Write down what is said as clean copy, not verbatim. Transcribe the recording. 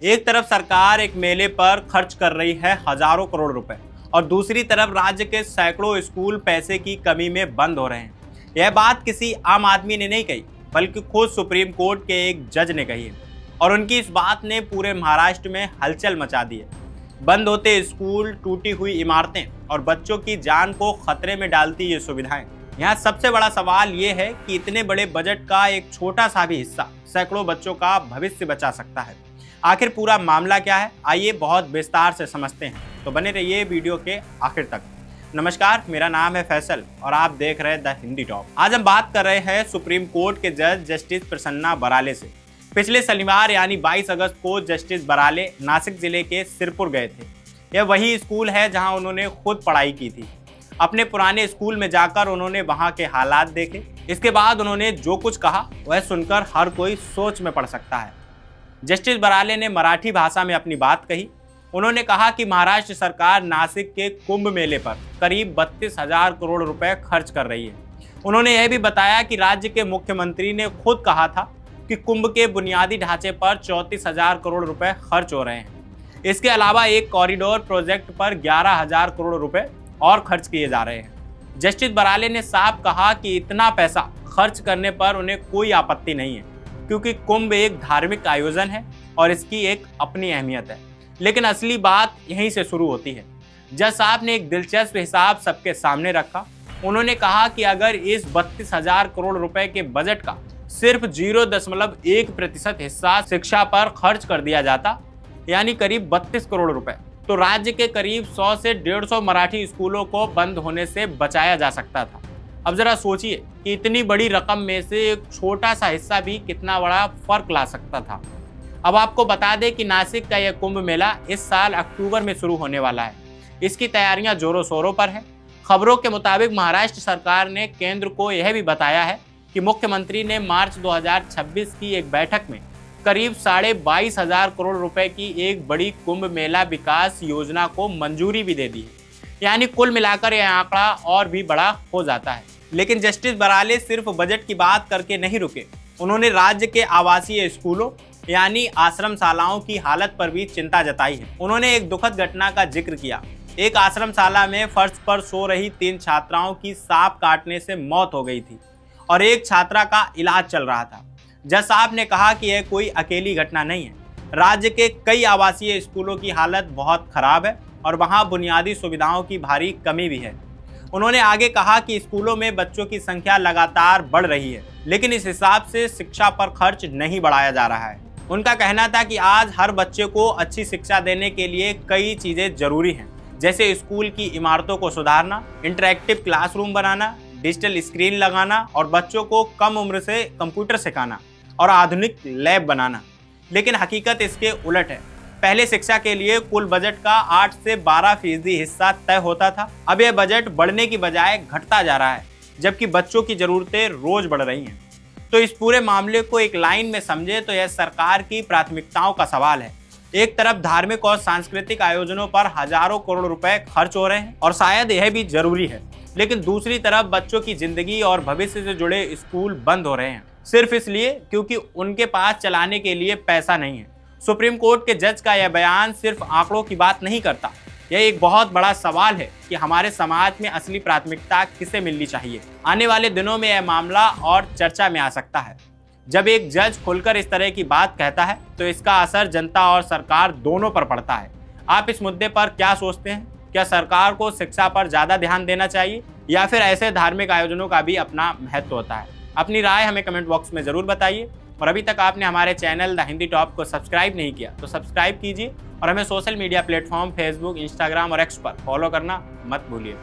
एक तरफ सरकार एक मेले पर खर्च कर रही है हजारों करोड़ रुपए और दूसरी तरफ राज्य के सैकड़ों स्कूल पैसे की कमी में बंद हो रहे हैं। यह बात किसी आम आदमी ने नहीं कही, बल्कि खुद सुप्रीम कोर्ट के एक जज ने कही है और उनकी इस बात ने पूरे महाराष्ट्र में हलचल मचा दी है। बंद होते स्कूल, टूटी हुई इमारतें और बच्चों की जान को खतरे में डालती ये सुविधाएं। यहाँ सबसे बड़ा सवाल ये है कि इतने बड़े बजट का एक छोटा सा भी हिस्सा सैकड़ों बच्चों का भविष्य बचा सकता है। आखिर पूरा मामला क्या है, आइए बहुत विस्तार से समझते हैं, तो बने रहिए वीडियो के आखिर तक। नमस्कार, मेरा नाम है फैसल और आप देख रहे हैं द हिंदी टॉप। आज हम बात कर रहे हैं सुप्रीम कोर्ट के जज जस्टिस प्रसन्ना बराले से। पिछले शनिवार यानी 22 अगस्त को जस्टिस बराले नासिक जिले के सिरपुर गए थे। यह वही स्कूल है जहां उन्होंने खुद पढ़ाई की थी। अपने पुराने स्कूल में जाकर उन्होंने वहां के हालात देखे। इसके बाद उन्होंने जो कुछ कहा वह सुनकर हर कोई सोच में पड़ सकता है। जस्टिस बराले ने मराठी भाषा में अपनी बात कही। उन्होंने कहा कि महाराष्ट्र सरकार नासिक के कुंभ मेले पर करीब 32,000 करोड़ रुपए खर्च कर रही है। उन्होंने यह भी बताया कि राज्य के मुख्यमंत्री ने खुद कहा था कि कुंभ के बुनियादी ढांचे पर 34,000 करोड़ रुपए खर्च हो रहे हैं। इसके अलावा एक कॉरिडोर प्रोजेक्ट पर 11,000 करोड़ रुपए और खर्च किए जा रहे हैं। जस्टिस बराले ने साफ कहा कि इतना पैसा खर्च करने पर उन्हें कोई आपत्ति नहीं है, क्योंकि कुंभ एक धार्मिक आयोजन है और इसकी एक अपनी अहमियत है। लेकिन असली बात यहीं से शुरू होती है। जज साहब ने एक दिलचस्प हिसाब सबके सामने रखा। उन्होंने कहा कि अगर इस 32,000 करोड़ रुपए के बजट का सिर्फ 0.1% हिस्सा शिक्षा पर खर्च कर दिया जाता, यानी करीब 32 करोड़ रुपए, तो राज्य के करीब 100 से 150 मराठी स्कूलों को बंद होने से बचाया जा सकता था। अब जरा सोचिए कि इतनी बड़ी रकम में से एक छोटा सा हिस्सा भी कितना बड़ा फर्क ला सकता था। अब आपको बता दें कि नासिक का यह कुंभ मेला इस साल अक्टूबर में शुरू होने वाला है। इसकी तैयारियां जोरों शोरों पर है। खबरों के मुताबिक महाराष्ट्र सरकार ने केंद्र को यह भी बताया है कि मुख्यमंत्री ने मार्च 2026 की एक बैठक में करीब 22,500 करोड़ रुपए की एक बड़ी कुंभ मेला विकास योजना को मंजूरी भी दे दी है। यानी कुल मिलाकर यह आंकड़ा और भी बड़ा हो जाता है। लेकिन जस्टिस बराले सिर्फ बजट की बात करके नहीं रुके। उन्होंने राज्य के आवासीय स्कूलों यानी आश्रमशालाओं की हालत पर भी चिंता जताई है। उन्होंने एक दुखद घटना का जिक्र किया। एक आश्रमशाला में फर्श पर सो रही 3 छात्राओं की सांप काटने से मौत हो गई थी और एक छात्रा का इलाज चल रहा था। जज साहब ने कहा कि यह कोई अकेली घटना नहीं है। राज्य के कई आवासीय स्कूलों की हालत बहुत खराब है और वहां बुनियादी सुविधाओं की भारी कमी भी है। उन्होंने आगे कहा कि स्कूलों में बच्चों की संख्या लगातार बढ़ रही है, लेकिन इस हिसाब से शिक्षा पर खर्च नहीं बढ़ाया जा रहा है। उनका कहना था कि आज हर बच्चे को अच्छी शिक्षा देने के लिए कई चीजें जरूरी हैं, जैसे स्कूल की इमारतों को सुधारना, इंटरैक्टिव क्लासरूम बनाना, डिजिटल स्क्रीन लगाना और बच्चों को कम उम्र से कंप्यूटर सिखाना और आधुनिक लैब बनाना। लेकिन हकीकत इसके उलट है। पहले शिक्षा के लिए कुल बजट का 8 से 12% हिस्सा तय होता था। अब यह बजट बढ़ने की बजाय घटता जा रहा है, जबकि बच्चों की जरूरतें रोज बढ़ रही हैं। तो इस पूरे मामले को एक लाइन में समझे तो यह सरकार की प्राथमिकताओं का सवाल है। एक तरफ धार्मिक और सांस्कृतिक आयोजनों पर हजारों करोड़ रुपए खर्च हो रहे हैं और शायद यह भी जरूरी है, लेकिन दूसरी तरफ बच्चों की जिंदगी और भविष्य से जुड़े स्कूल बंद हो रहे हैं, सिर्फ इसलिए क्योंकि उनके पास चलाने के लिए पैसा नहीं है। सुप्रीम कोर्ट के जज का यह बयान सिर्फ आंकड़ों की बात नहीं करता। यह एक बहुत बड़ा सवाल है कि हमारे समाज में असली प्राथमिकता किसे मिलनी चाहिए। आने वाले दिनों में यह मामला और चर्चा में आ सकता है। जब एक जज खुलकर इस तरह की बात कहता है तो इसका असर जनता और सरकार दोनों पर पड़ता है। आप इस मुद्दे पर क्या सोचते हैं? क्या सरकार को शिक्षा पर ज्यादा ध्यान देना चाहिए या फिर ऐसे धार्मिक आयोजनों का भी अपना महत्व होता है? अपनी राय हमें कमेंट बॉक्स में जरूर बताइए। और अभी तक आपने हमारे चैनल द हिंदी टॉप को सब्सक्राइब नहीं किया तो सब्सक्राइब कीजिए और हमें social media platform Facebook, Instagram और एक्स पर फॉलो करना मत भूलिए।